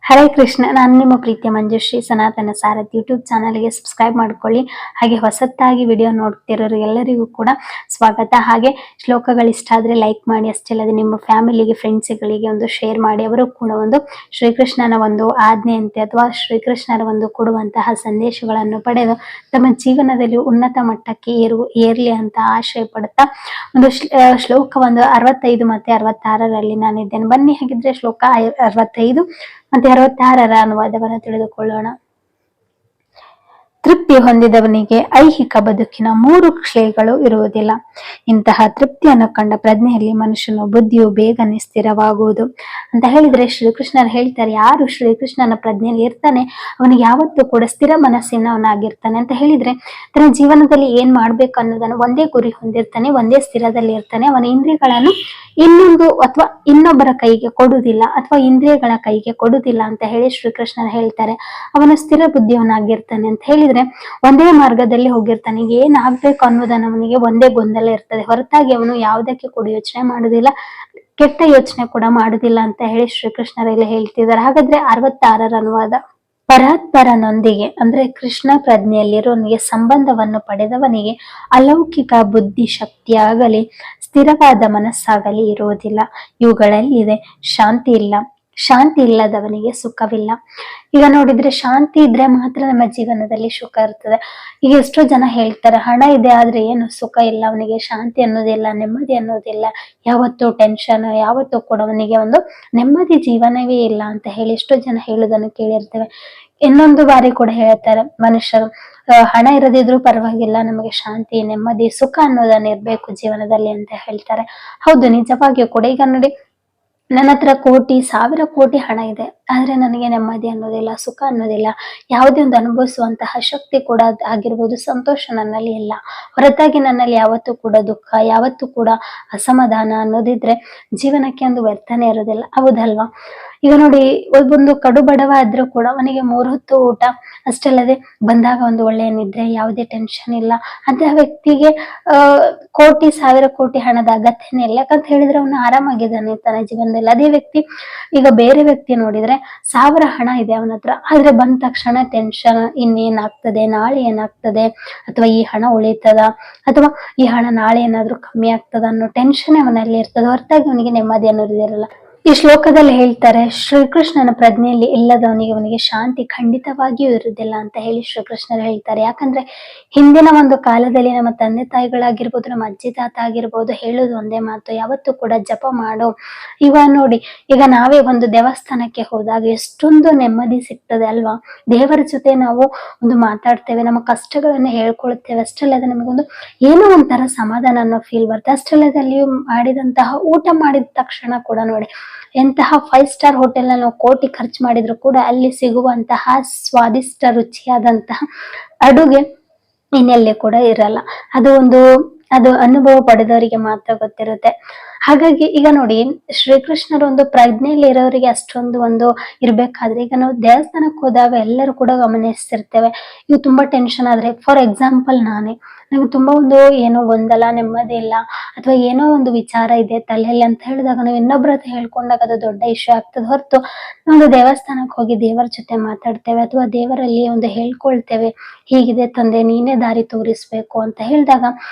ಹರೇ ಕೃಷ್ಣ. ನಾನು ನಿಮ್ಮ ಪ್ರೀತಿಯ ಮಂಜುಶ್ರೀ. ಸನಾತನ ಸಾರಥಿ ಯೂಟ್ಯೂಬ್ ಚಾನಲ್ಗೆ ಸಬ್ಸ್ಕ್ರೈಬ್ ಮಾಡ್ಕೊಳ್ಳಿ. ಹಾಗೆ ಹೊಸತ್ತಾಗಿ ವಿಡಿಯೋ ನೋಡ್ತಿರೋರು ಎಲ್ಲರಿಗೂ ಕೂಡ ಸ್ವಾಗತ. ಹಾಗೆ ಶ್ಲೋಕಗಳು ಇಷ್ಟ ಆದ್ರೆ ಲೈಕ್ ಮಾಡಿ, ಅಷ್ಟೇ ಅಲ್ಲದೆ ನಿಮ್ಮ ಫ್ಯಾಮಿಲಿಗೆ, ಫ್ರೆಂಡ್ಸ್ಗಳಿಗೆ ಒಂದು ಶೇರ್ ಮಾಡಿ. ಅವರು ಕೂಡ ಒಂದು ಶ್ರೀಕೃಷ್ಣನ ಒಂದು ಆಜ್ಞೆಯಂತೆ ಅಥವಾ ಶ್ರೀಕೃಷ್ಣರ ಒಂದು ಕೊಡುವಂತಹ ಸಂದೇಶಗಳನ್ನು ಪಡೆದು ತಮ್ಮ ಜೀವನದಲ್ಲಿ ಉನ್ನತ ಮಟ್ಟಕ್ಕೆ ಏರ್ಲಿ ಅಂತ ಆಶಯ ಪಡುತ್ತಾ ಒಂದು ಶ್ಲೋಕ ಒಂದು 65 ಮತ್ತೆ 66ರಲ್ಲಿ ನಾನಿದ್ದೇನೆ. ಬನ್ನಿ ಹಾಗಿದ್ರೆ ಶ್ಲೋಕ 65 ಮತ್ತೆ 66ರ ಅನುವಾದವನ್ನು ತಿಳಿದುಕೊಳ್ಳೋಣ. ತೃಪ್ತಿ ಹೊಂದಿದವನಿಗೆ ಐಹಿಕ ಬದುಕಿನ 3 ಕ್ಷಯಗಳು ಇರುವುದಿಲ್ಲ. ಇಂತಹ ತೃಪ್ತಿಯನ್ನು ಕಂಡ ಪ್ರಜ್ಞೆಯಲ್ಲಿ ಮನುಷ್ಯನ ಬುದ್ಧಿಯು ಬೇಗನೆ ಸ್ಥಿರವಾಗುವುದು ಅಂತ ಹೇಳಿದ್ರೆ ಶ್ರೀಕೃಷ್ಣರು ಹೇಳ್ತಾರೆ, ಯಾರು ಶ್ರೀಕೃಷ್ಣನ ಪ್ರಜ್ಞೆಯಲ್ಲಿ ಇರ್ತಾನೆ ಅವನಿಗೆ ಯಾವತ್ತೂ ಕೂಡ ಸ್ಥಿರ ಮನಸ್ಸಿನವನಾಗಿರ್ತಾನೆ ಅಂತ ಹೇಳಿದ್ರೆ ತನ್ನ ಜೀವನದಲ್ಲಿ ಏನ್ ಮಾಡ್ಬೇಕು ಅನ್ನೋದನ್ನು ಒಂದೇ ಗುರಿ ಹೊಂದಿರ್ತಾನೆ, ಒಂದೇ ಸ್ಥಿರದಲ್ಲಿ ಇರ್ತಾನೆ. ಅವನ ಇಂದ್ರಿಯಗಳನ್ನು ಇನ್ನೊಂದು ಅಥವಾ ಇನ್ನೊಬ್ಬರ ಕೈಗೆ ಕೊಡುವುದಿಲ್ಲ ಅಥವಾ ಇಂದ್ರಿಯಗಳ ಕೈಗೆ ಕೊಡುವುದಿಲ್ಲ ಅಂತ ಹೇಳಿ ಶ್ರೀಕೃಷ್ಣರು ಹೇಳ್ತಾರೆ. ಅವನು ಸ್ಥಿರ ಬುದ್ಧಿಯವನಾಗಿರ್ತಾನೆ ಅಂತ ಹೇಳಿದ್ರೆ ಒಂದೇ ಮಾರ್ಗದಲ್ಲಿ ಹೋಗಿರ್ತಾನೆ. ಏನ್ ಆಗ್ಬೇಕು ಅನ್ನೋದನ್ನ ಅವನಿಗೆ ಒಂದೇ ಗೊಂದಲ ಇರ್ತದೆ, ಹೊರತಾಗಿ ಅವನು ಯಾವುದಕ್ಕೆ ಕೂಡ ಯೋಚನೆ ಮಾಡುದಿಲ್ಲ, ಕೆಟ್ಟ ಯೋಚನೆ ಕೂಡ ಮಾಡುದಿಲ್ಲ ಅಂತ ಹೇಳಿ ಶ್ರೀಕೃಷ್ಣರೆಲ್ಲ ಹೇಳ್ತಿದ್ದಾರೆ. ಹಾಗಾದ್ರೆ 66ರ ಅನುವಾದ. ಪರಾತ್ಪರನೊಂದಿಗೆ ಅಂದ್ರೆ ಕೃಷ್ಣ ಪ್ರಜ್ಞೆಯಲ್ಲಿರೋನಿಗೆ ಸಂಬಂಧವನ್ನು ಪಡೆದವನಿಗೆ ಅಲೌಕಿಕ ಬುದ್ಧಿ ಶಕ್ತಿಯಾಗಲಿ ಸ್ಥಿರವಾದ ಮನಸ್ಸಾಗಲಿ ಇರುವುದಿಲ್ಲ. ಇವುಗಳಲ್ಲಿದೆ ಶಾಂತಿ ಇಲ್ಲ. ಶಾಂತಿ ಇಲ್ಲದವನಿಗೆ ಸುಖವಿಲ್ಲ. ಈಗ ನೋಡಿದ್ರೆ ಶಾಂತಿ ಇದ್ರೆ ಮಾತ್ರ ನಮ್ಮ ಜೀವನದಲ್ಲಿ ಸುಖ ಇರ್ತದೆ. ಈಗ ಎಷ್ಟೋ ಜನ ಹೇಳ್ತಾರೆ ಹಣ ಇದೆ ಆದ್ರೆ ಏನು ಸುಖ ಇಲ್ಲ, ಅವನಿಗೆ ಶಾಂತಿ ಅನ್ನೋದಿಲ್ಲ, ನೆಮ್ಮದಿ ಅನ್ನೋದಿಲ್ಲ, ಯಾವತ್ತೂ ಟೆನ್ಷನ್, ಯಾವತ್ತೂ ಕೂಡ ಅವನಿಗೆ ಒಂದು ನೆಮ್ಮದಿ ಜೀವನವೇ ಇಲ್ಲ ಅಂತ ಹೇಳಿ ಎಷ್ಟೋ ಜನ ಹೇಳುವುದನ್ನು ಕೇಳಿರ್ತೇವೆ. ಇನ್ನೊಂದು ಬಾರಿ ಕೂಡ ಹೇಳ್ತಾರೆ ಮನುಷ್ಯರು, ಹಣ ಇರದಿದ್ರು ಪರವಾಗಿಲ್ಲ, ನಮಗೆ ಶಾಂತಿ, ನೆಮ್ಮದಿ, ಸುಖ ಅನ್ನೋದನ್ನ ಇರ್ಬೇಕು ಜೀವನದಲ್ಲಿ ಅಂತ ಹೇಳ್ತಾರೆ. ಹೌದು, ನಿಜವಾಗಿಯೂ ಕೂಡ. ಈಗ ನೋಡಿ, ನನ್ನ ಹತ್ರ ಕೋಟಿ, 1000 ಕೋಟಿ ಹಣ ಇದೆ, ಆದ್ರೆ ನನಗೆ ನೆಮ್ಮದಿ ಅನ್ನೋದಿಲ್ಲ, ಸುಖ ಅನ್ನೋದಿಲ್ಲ, ಯಾವುದೇ ಒಂದು ಅನುಭವಿಸುವಂತಹ ಶಕ್ತಿ ಕೂಡ ಆಗಿರ್ಬೋದು, ಸಂತೋಷ ನನ್ನಲ್ಲಿ ಇಲ್ಲ. ಹೊರತಾಗಿ ನನ್ನಲ್ಲಿ ಯಾವತ್ತೂ ಕೂಡ ದುಃಖ, ಯಾವತ್ತೂ ಕೂಡ ಅಸಮಾಧಾನ ಅನ್ನೋದಿದ್ರೆ ಜೀವನಕ್ಕೆ ಒಂದು ವ್ಯರ್ಥನೆ ಇರೋದಿಲ್ಲ. ಹೌದಲ್ವಾ? ಈಗ ನೋಡಿ, ಒಂದು ಕಡು ಬಡವ ಆದ್ರೂ ಕೂಡ ಅವನಿಗೆ 3 ಹೊತ್ತು ಊಟ, ಅಷ್ಟಲ್ಲದೆ ಬಂದಾಗ ಒಂದು ಒಳ್ಳೆಯ ನಿದ್ರೆ, ಯಾವುದೇ ಟೆನ್ಷನ್ ಇಲ್ಲ. ಅಂತ ವ್ಯಕ್ತಿಗೆ ಕೋಟಿ, 1000 ಕೋಟಿ ಹಣದ ಅಗತ್ಯನೇ ಇಲ್ಲ. ಯಾಕಂತ ಹೇಳಿದ್ರೆ ಅವನು ಆರಾಮಾಗಿದ್ದಾನೆ ತನ್ನ ಜೀವನದಲ್ಲಿ. ಅದೇ ವ್ಯಕ್ತಿ, ಈಗ ಬೇರೆ ವ್ಯಕ್ತಿ ನೋಡಿದ್ರೆ 1000 ಹಣ ಇದೆ ಅವನ ಹತ್ರ, ಆದ್ರೆ ಬಂದ ತಕ್ಷಣ ಟೆನ್ಷನ್, ಇನ್ನೇನಾಗ್ತದೆ, ನಾಳೆ ಏನಾಗ್ತದೆ, ಅಥವಾ ಈ ಹಣ ಉಳಿತದ, ಅಥವಾ ಈ ಹಣ ನಾಳೆ ಏನಾದ್ರೂ ಕಮ್ಮಿ ಆಗ್ತದ ಅನ್ನೋ ಟೆನ್ಷನ್ ಅವನಲ್ಲಿ ಇರ್ತದೆ, ಹೊರತಾಗಿ ಅವನಿಗೆ ನೆಮ್ಮದಿ ಅನ್ನೋದಿರಲ್ಲ. ಈ ಶ್ಲೋಕದಲ್ಲಿ ಹೇಳ್ತಾರೆ, ಶ್ರೀಕೃಷ್ಣನ ಪ್ರಜ್ಞೆಯಲ್ಲಿ ಇಲ್ಲದವನಿಗೆ ಅವನಿಗೆ ಶಾಂತಿ ಖಂಡಿತವಾಗಿಯೂ ಇರುವುದಿಲ್ಲ ಅಂತ ಹೇಳಿ ಶ್ರೀಕೃಷ್ಣರು ಹೇಳ್ತಾರೆ. ಯಾಕಂದ್ರೆ ಹಿಂದಿನ ಒಂದು ಕಾಲದಲ್ಲಿ ನಮ್ಮ ತಂದೆ ತಾಯಿಗಳಾಗಿರ್ಬೋದು, ನಮ್ಮ ಅಜ್ಜಿ ತಾತ ಆಗಿರ್ಬೋದು, ಹೇಳೋದು ಒಂದೇ ಮಾತು, ಯಾವತ್ತೂ ಕೂಡ ಜಪ ಮಾಡೋ. ಇವಾಗ ನೋಡಿ, ಈಗ ನಾವೇ ಒಂದು ದೇವಸ್ಥಾನಕ್ಕೆ ಹೋದಾಗ ಎಷ್ಟೊಂದು ನೆಮ್ಮದಿ ಸಿಗ್ತದೆ ಅಲ್ವಾ? ದೇವರ ಜೊತೆ ನಾವು ಒಂದು ಮಾತಾಡ್ತೇವೆ, ನಮ್ಮ ಕಷ್ಟಗಳನ್ನ ಹೇಳ್ಕೊಳ್ತೇವೆ, ಅಷ್ಟಲ್ಲದೆ ನಮಗೊಂದು ಏನೋ ಒಂಥರ ಸಮಾಧಾನ ಅನ್ನೋ ಫೀಲ್ ಬರುತ್ತೆ. ಅಷ್ಟಲ್ಲದೆ ಅಲ್ಲಿ ಮಾಡಿದಂತಹ ಊಟ ಮಾಡಿದ ತಕ್ಷಣ ಕೂಡ ನೋಡಿ, ಎಂತಹ 5 ಸ್ಟಾರ್ ಹೋಟೆಲ್ ನಾವು ಕೋಟಿ ಖರ್ಚು ಮಾಡಿದ್ರು ಕೂಡ ಅಲ್ಲಿ ಸಿಗುವಂತಹ ಸ್ವಾದಿಷ್ಟ ರುಚಿಯಾದಂತಹ ಅಡುಗೆ ಇನ್ನೆಲ್ಲಿ ಕೂಡ ಇರಲ್ಲ. ಅದು ಅನುಭವ ಪಡೆದವರಿಗೆ ಮಾತ್ರ ಗೊತ್ತಿರುತ್ತೆ. ಹಾಗಾಗಿ ಈಗ ನೋಡಿ, ಶ್ರೀಕೃಷ್ಣರ ಒಂದು ಪ್ರಜ್ಞೆಯಲ್ಲಿ ಇರೋರಿಗೆ ಅಷ್ಟೊಂದು ಒಂದು ಇರ್ಬೇಕಾದ್ರೆ, ಈಗ ನಾವು ದೇವಸ್ಥಾನಕ್ಕೆ ಹೋದಾಗ ಎಲ್ಲರೂ ಕೂಡ ಗಮನಿಸ್ತಿರ್ತೇವೆ, ಇವು ತುಂಬಾ ಟೆನ್ಷನ್ ಆದ್ರೆ, ಫಾರ್ ಎಕ್ಸಾಂಪಲ್ ನಂಗೆ ತುಂಬಾ ಒಂದು ಏನೋ ಗೊಂದಲ, ನೆಮ್ಮದಿ ಇಲ್ಲ, ಅಥವಾ ಏನೋ ಒಂದು ವಿಚಾರ ಇದೆ ತಲೆಯಲ್ಲಿ ಅಂತ ಹೇಳಿದಾಗ ನಾವು ಇನ್ನೊಬ್ರ ಹತ್ರ ಹೇಳ್ಕೊಂಡಾಗ ಅದು ದೊಡ್ಡ ಇಶ್ಯೂ ಆಗ್ತದೆ. ಹೊರತು ನಾವು ದೇವಸ್ಥಾನಕ್ಕೆ ಹೋಗಿ ದೇವರ ಜೊತೆ ಮಾತಾಡ್ತೇವೆ, ಅಥವಾ ದೇವರಲ್ಲಿ ಒಂದು ಹೇಳ್ಕೊಳ್ತೇವೆ, ಹೀಗಿದೆ ತಂದೆ, ನೀನೇ ದಾರಿ ತೋರಿಸ್ಬೇಕು ಅಂತ ಹೇಳಿದಾಗ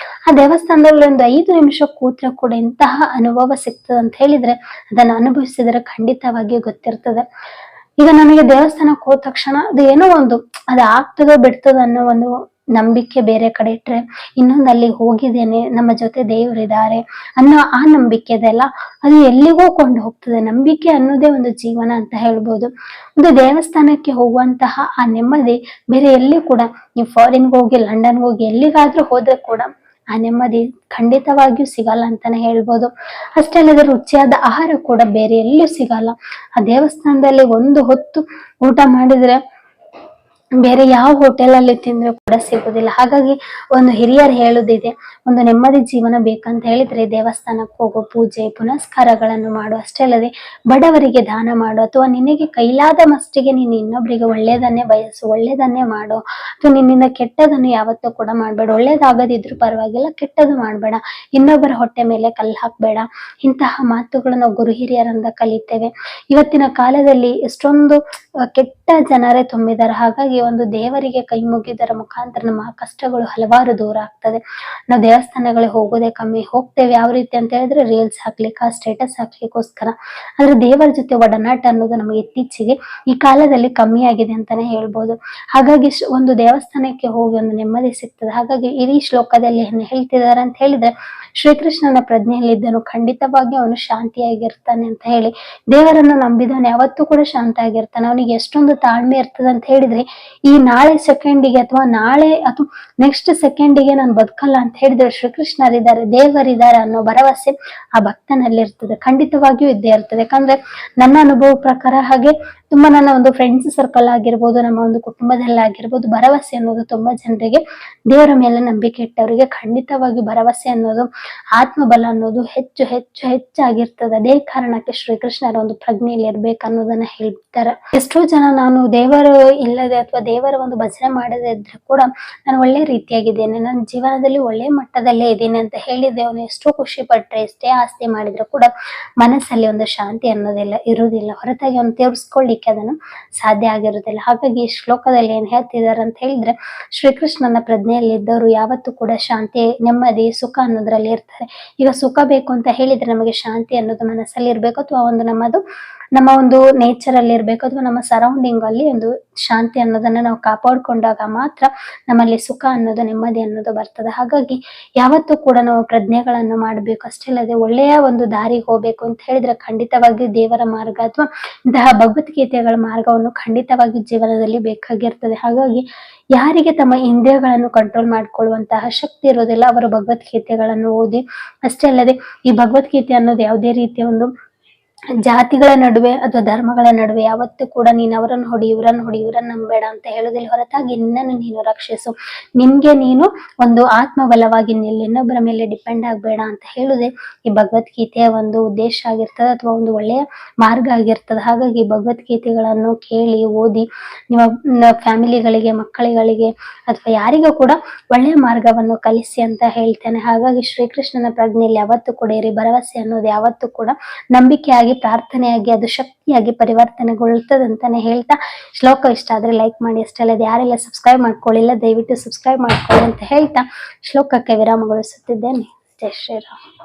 ಆ ದೇವಸ್ಥಾನದಲ್ಲಿ ಒಂದು 5 ನಿಮಿಷ ಕೂತ್ರೆ ಕೂಡ ಇಂತಹ ಅನುಭವ ಸಿಗ್ತದೆ ಅಂತ ಹೇಳಿದ್ರೆ ಅದನ್ನ ಅನುಭವಿಸಿದ್ರೆ ಖಂಡಿತವಾಗಿಯೂ ಗೊತ್ತಿರ್ತದೆ. ಈಗ ನಮಗೆ ದೇವಸ್ಥಾನಕ್ಕೆ ಹೋದ ತಕ್ಷಣ ಅದು ಏನೋ ಒಂದು ಅದು ಆಗ್ತದೋ ಬಿಡ್ತದೋ ಅನ್ನೋ ಒಂದು ನಂಬಿಕೆ ಬೇರೆ ಕಡೆ ಇಟ್ರೆ, ಇನ್ನೊಂದು ಅಲ್ಲಿ ಹೋಗಿದ್ದೇನೆ, ನಮ್ಮ ಜೊತೆ ದೇವರಿದ್ದಾರೆ ಅನ್ನೋ ಆ ನಂಬಿಕೆ ಇದೆಲ್ಲ, ಅದು ಎಲ್ಲಿಗೂ ಕೊಂಡು ಹೋಗ್ತದೆ. ನಂಬಿಕೆ ಅನ್ನೋದೇ ಒಂದು ಜೀವನ ಅಂತ ಹೇಳ್ಬೋದು. ಒಂದು ದೇವಸ್ಥಾನಕ್ಕೆ ಹೋಗುವಂತಹ ಆ ನೆಮ್ಮದಿ ಬೇರೆ ಎಲ್ಲಿ ಕೂಡ, ನೀವು ಫಾರಿನ್ಗೆ ಹೋಗಿ, ಲಂಡನ್ಗೆ ಹೋಗಿ, ಎಲ್ಲಿಗಾದ್ರೂ ಹೋದ್ರೆ ಕೂಡ ಆ ನೆಮ್ಮದಿ ಖಂಡಿತವಾಗಿಯೂ ಸಿಗಲ್ಲ ಅಂತಾನೆ ಹೇಳ್ಬೋದು. ಅಷ್ಟೇ ಅಲ್ಲದೆ ರುಚಿಯಾದ ಆಹಾರ ಕೂಡ ಬೇರೆ ಎಲ್ಲಿಯೂ ಸಿಗಲ್ಲ. ಆ ದೇವಸ್ಥಾನದಲ್ಲಿ ಒಂದು ಹೊತ್ತು ಊಟ ಮಾಡಿದ್ರೆ ಬೇರೆ ಯಾವ ಹೋಟೆಲ್ ಅಲ್ಲಿ ತಿಂದ್ರು ಕೂಡ ಸಿಗುದಿಲ್ಲ. ಹಾಗಾಗಿ ಒಂದು ಹಿರಿಯರು ಹೇಳುದಿದೆ, ಒಂದು ನೆಮ್ಮದಿ ಜೀವನ ಬೇಕಂತ ಹೇಳಿದ್ರೆ ದೇವಸ್ಥಾನಕ್ಕೆ ಹೋಗೋ, ಪೂಜೆ ಪುನಸ್ಕಾರಗಳನ್ನು ಮಾಡು, ಅಷ್ಟೇ ಅಲ್ಲದೆ ಬಡವರಿಗೆ ದಾನ ಮಾಡು, ಅಥವಾ ನಿನಗೆ ಕೈಲಾದ ಮಟ್ಟಿಗೆ ನೀನು ಇನ್ನೊಬ್ಬರಿಗೆ ಒಳ್ಳೇದನ್ನೇ ಬಯಸು, ಒಳ್ಳೇದನ್ನೇ ಮಾಡು, ಅಥವಾ ನಿನ್ನಿಂದ ಕೆಟ್ಟದನ್ನು ಯಾವತ್ತೂ ಕೂಡ ಮಾಡ್ಬೇಡ. ಒಳ್ಳೇದಾಗದಿದ್ರು ಪರವಾಗಿಲ್ಲ, ಕೆಟ್ಟದ್ದು ಮಾಡ್ಬೇಡ, ಇನ್ನೊಬ್ಬರ ಹೊಟ್ಟೆ ಮೇಲೆ ಕಲ್ಲು ಹಾಕ್ಬೇಡ. ಇಂತಹ ಮಾತುಗಳು ನಾವು ಗುರು ಹಿರಿಯರಿಂದ ಕಲಿತೇವೆ. ಇವತ್ತಿನ ಕಾಲದಲ್ಲಿ ಎಷ್ಟೊಂದು ಕೆಟ್ಟ ಜನರೇ ತುಂಬಿದ್ದಾರೆ. ಹಾಗಾಗಿ ಒಂದು ದೇವರಿಗೆ ಕೈ ಮುಗಿದರ ಮುಖಾಂತರ ನಮ್ಮ ಕಷ್ಟಗಳು ಹಲವಾರು ದೂರ ಆಗ್ತದೆ. ನಾವು ದೇವಸ್ಥಾನಗಳಿಗೆ ಹೋಗೋದೇ ಕಮ್ಮಿ, ಹೋಗ್ತೇವೆ ಯಾವ ರೀತಿ ಅಂತ ಹೇಳಿದ್ರೆ ರೀಲ್ಸ್ ಹಾಕ್ಲಿಕ್ಕೆ, ಸ್ಟೇಟಸ್ ಹಾಕ್ಲಿಕ್ಕೋಸ್ಕರ. ಆದ್ರೆ ದೇವರ ಜೊತೆ ಒಡನಾಟ ಅನ್ನೋದು ನಮಗೆ ಇತ್ತೀಚೆಗೆ ಈ ಕಾಲದಲ್ಲಿ ಕಮ್ಮಿ ಆಗಿದೆ ಅಂತಾನೆ ಹೇಳ್ಬೋದು. ಹಾಗಾಗಿ ಒಂದು ದೇವಸ್ಥಾನಕ್ಕೆ ಹೋಗಿ ಒಂದು ನೆಮ್ಮದಿ ಸಿಗ್ತದೆ. ಹಾಗಾಗಿ ಇಡೀ ಶ್ಲೋಕದಲ್ಲಿ ಏನ್ ಹೇಳ್ತಿದ್ದಾರೆ ಅಂತ ಹೇಳಿದ್ರೆ, ಶ್ರೀಕೃಷ್ಣನ ಪ್ರಜ್ಞೆಯಲ್ಲಿದ್ದನು ಖಂಡಿತವಾಗಿ ಅವನು ಶಾಂತಿಯಾಗಿರ್ತಾನೆ ಅಂತ ಹೇಳಿ, ದೇವರನ್ನು ನಂಬಿದವನು ಯಾವತ್ತೂ ಕೂಡ ಶಾಂತ ಆಗಿರ್ತಾನೆ. ಅವನಿಗೆ ಎಷ್ಟೊಂದು ತಾಳ್ಮೆ ಇರ್ತದೆ ಅಂತ ಹೇಳಿದ್ರೆ, ಈ ನಾಳೆ ಸೆಕೆಂಡಿಗೆ ಅಥವಾ ನಾಳೆ ಅಥವಾ ನೆಕ್ಸ್ಟ್ ಸೆಕೆಂಡಿಗೆ ನಾನು ಬದುಕಲ್ಲ ಅಂತ ಹೇಳಿದ್ರೆ ಶ್ರೀಕೃಷ್ಣರಿದ್ದಾರೆ, ದೇವರಿದ್ದಾರೆ ಅನ್ನೋ ಭರವಸೆ ಆ ಭಕ್ತನಲ್ಲಿ ಇರ್ತದೆ, ಖಂಡಿತವಾಗಿಯೂ ಇದ್ದೇ ಇರ್ತದೆ. ಯಾಕಂದ್ರೆ ನನ್ನ ಅನುಭವ ಪ್ರಕಾರ, ಹಾಗೆ ತುಂಬಾ ನನ್ನ ಒಂದು ಫ್ರೆಂಡ್ಸ್ ಸರ್ಕಲ್ ಆಗಿರ್ಬೋದು, ನಮ್ಮ ಒಂದು ಕುಟುಂಬದಲ್ಲಿ ಆಗಿರ್ಬೋದು, ಭರವಸೆ ಅನ್ನೋದು ತುಂಬಾ ಜನರಿಗೆ, ದೇವರ ಮೇಲೆ ನಂಬಿಕೆ ಇಟ್ಟವರಿಗೆ ಖಂಡಿತವಾಗಿ ಭರವಸೆ ಅನ್ನೋದು, ಆತ್ಮಬಲ ಅನ್ನೋದು ಹೆಚ್ಚು ಹೆಚ್ಚು ಹೆಚ್ಚಾಗಿರ್ತದೆ. ಅದೇ ಕಾರಣಕ್ಕೆ ಶ್ರೀಕೃಷ್ಣರ ಒಂದು ಪ್ರಜ್ಞೆಯಲ್ಲಿ ಇರ್ಬೇಕನ್ನೋದನ್ನ ಹೇಳ್ತಾರೆ. ಎಷ್ಟೋ ಜನ ನಾನು ದೇವರು ಇಲ್ಲದೆ ಅಥವಾ ದೇವರ ಒಂದು ಭಜನೆ ಮಾಡದೇ ಇದ್ರೆ ಕೂಡ ನಾನು ಒಳ್ಳೆ ರೀತಿಯಾಗಿದ್ದೇನೆ, ನನ್ನ ಜೀವನದಲ್ಲಿ ಒಳ್ಳೆ ಮಟ್ಟದಲ್ಲೇ ಇದ್ದೀನಿ ಅಂತ ಹೇಳಿದೆ, ಅವನು ಎಷ್ಟೋ ಖುಷಿ ಪಟ್ರೆ, ಎಷ್ಟೇ ಆಸ್ತಿ ಮಾಡಿದ್ರು ಕೂಡ ಮನಸ್ಸಲ್ಲಿ ಒಂದು ಶಾಂತಿ ಅನ್ನೋದಿಲ್ಲ ಇರುವುದಿಲ್ಲ, ಹೊರತಾಗಿ ಅವನು ತೋರಿಸ್ಕೊಳ್ಳಿಕ್ಕೆ ಅದನ್ನು ಸಾಧ್ಯ ಆಗಿರುವುದಿಲ್ಲ. ಹಾಗಾಗಿ ಈ ಶ್ಲೋಕದಲ್ಲಿ ಏನ್ ಹೇಳ್ತಿದ್ದಾರೆ ಅಂತ ಹೇಳಿದ್ರೆ, ಶ್ರೀಕೃಷ್ಣನ ಪ್ರಜ್ಞೆಯಲ್ಲಿ ಇದ್ದವರು ಯಾವತ್ತೂ ಕೂಡ ಶಾಂತಿ, ನೆಮ್ಮದಿ, ಸುಖ ಅನ್ನೋದ್ರಲ್ಲಿ ಇರ್ತಾರೆ. ಈಗ ಸುಖ ಬೇಕು ಅಂತ ಹೇಳಿದ್ರೆ ನಮಗೆ ಶಾಂತಿ ಅನ್ನೋದು ಮನಸ್ಸಲ್ಲಿ ಇರ್ಬೇಕು, ಅಥವಾ ಒಂದು ನಮ್ಮ ಒಂದು ನೇಚರ್ ಅಲ್ಲಿ ಇರ್ಬೇಕು, ಅಥವಾ ನಮ್ಮ ಸರೌಂಡಿಂಗ್ ಅಲ್ಲಿ ಒಂದು ಶಾಂತಿ ಅನ್ನೋದನ್ನ ನಾವು ಕಾಪಾಡ್ಕೊಂಡಾಗ ಮಾತ್ರ ನಮ್ಮಲ್ಲಿ ಸುಖ ಅನ್ನೋದು, ನೆಮ್ಮದಿ ಅನ್ನೋದು ಬರ್ತದೆ. ಹಾಗಾಗಿ ಯಾವತ್ತೂ ಕೂಡ ನಾವು ಪ್ರಜ್ಞೆಗಳನ್ನು ಮಾಡಬೇಕು. ಅಷ್ಟೇ ಅಲ್ಲದೆ ಒಳ್ಳೆಯ ಒಂದು ದಾರಿಗೆ ಹೋಗ್ಬೇಕು ಅಂತ ಹೇಳಿದ್ರೆ ಖಂಡಿತವಾಗಿ ದೇವರ ಮಾರ್ಗ ಅಥವಾ ಇಂತಹ ಭಗವದ್ಗೀತೆಗಳ ಮಾರ್ಗವನ್ನು ಖಂಡಿತವಾಗಿ ಜೀವನದಲ್ಲಿ ಬೇಕಾಗಿರ್ತದೆ. ಹಾಗಾಗಿ ಯಾರಿಗೆ ತಮ್ಮ ಇಂದ್ರಿಯಗಳನ್ನು ಕಂಟ್ರೋಲ್ ಮಾಡ್ಕೊಳ್ಳುವಂತಹ ಶಕ್ತಿ ಇರೋದಿಲ್ಲ, ಅವರು ಭಗವದ್ಗೀತೆಗಳನ್ನು ಓದಿ, ಅಷ್ಟೇ ಅಲ್ಲದೆ ಈ ಭಗವದ್ಗೀತೆ ಅನ್ನೋದು ಯಾವುದೇ ರೀತಿಯ ಒಂದು ಜಾತಿಗಳ ನಡುವೆ ಅಥವಾ ಧರ್ಮಗಳ ನಡುವೆ ಯಾವತ್ತೂ ಕೂಡ ನೀನ್ ಅವರನ್ನು ಹೊಡಿ, ಇವರನ್ನ ನಂಬೇಡ ಅಂತ ಹೇಳುದಿಲ್ಲ, ಹೊರತಾಗಿ ನಿನ್ನನ್ನು ನೀನು ರಕ್ಷಿಸು, ನಿನ್ಗೆ ನೀನು ಒಂದು ಆತ್ಮಬಲವಾಗಿ ನಿಲ್ಲಿ, ಇನ್ನೊಬ್ಬರ ಮೇಲೆ ಡಿಪೆಂಡ್ ಆಗ್ಬೇಡ ಅಂತ ಹೇಳುದೇ ಈ ಭಗವದ್ಗೀತೆಯ ಒಂದು ಉದ್ದೇಶ ಆಗಿರ್ತದೆ, ಅಥವಾ ಒಂದು ಒಳ್ಳೆಯ ಮಾರ್ಗ ಆಗಿರ್ತದೆ. ಹಾಗಾಗಿ ಭಗವದ್ಗೀತೆಗಳನ್ನು ಕೇಳಿ ಓದಿ ನಿಮ್ಮ ಫ್ಯಾಮಿಲಿಗಳಿಗೆ, ಮಕ್ಕಳಿಗಳಿಗೆ ಅಥವಾ ಯಾರಿಗೂ ಕೂಡ ಒಳ್ಳೆಯ ಮಾರ್ಗವನ್ನು ಕಲಿಸಿ ಅಂತ ಹೇಳ್ತೇನೆ. ಹಾಗಾಗಿ ಶ್ರೀಕೃಷ್ಣನ ಪ್ರಜ್ಞೆಯಲ್ಲಿ ಯಾವತ್ತೂ ಕೂಡ ಇರಿ, ಭರವಸೆ ಅನ್ನೋದು ಯಾವತ್ತೂ ಕೂಡ ನಂಬಿಕೆಯಾಗಿ, ಪ್ರಾರ್ಥನೆಯಾಗಿ, ಅದು ಶಕ್ತಿಯಾಗಿ ಪರಿವರ್ತನೆಗೊಳ್ಳುತ್ತದೆ ಅಂತಾನೆ ಹೇಳ್ತಾ, ಶ್ಲೋಕ ಇಷ್ಟ ಆದ್ರೆ ಲೈಕ್ ಮಾಡಿ, ಅಷ್ಟೇ ಅಲ್ಲದೆ ಯಾರೆಲ್ಲ ಸಬ್ಸ್ಕ್ರೈಬ್ ಮಾಡ್ಕೊಳ್ಳಿಲ್ಲ ದಯವಿಟ್ಟು ಸಬ್ಸ್ಕ್ರೈಬ್ ಮಾಡ್ಕೊಳ್ಳಿ ಅಂತ ಹೇಳ್ತಾ ಶ್ಲೋಕಕ್ಕೆ ವಿರಾಮಗೊಳಿಸುತ್ತಿದ್ದೇನೆ. ಜೈ ಶ್ರೀರಾಮ್.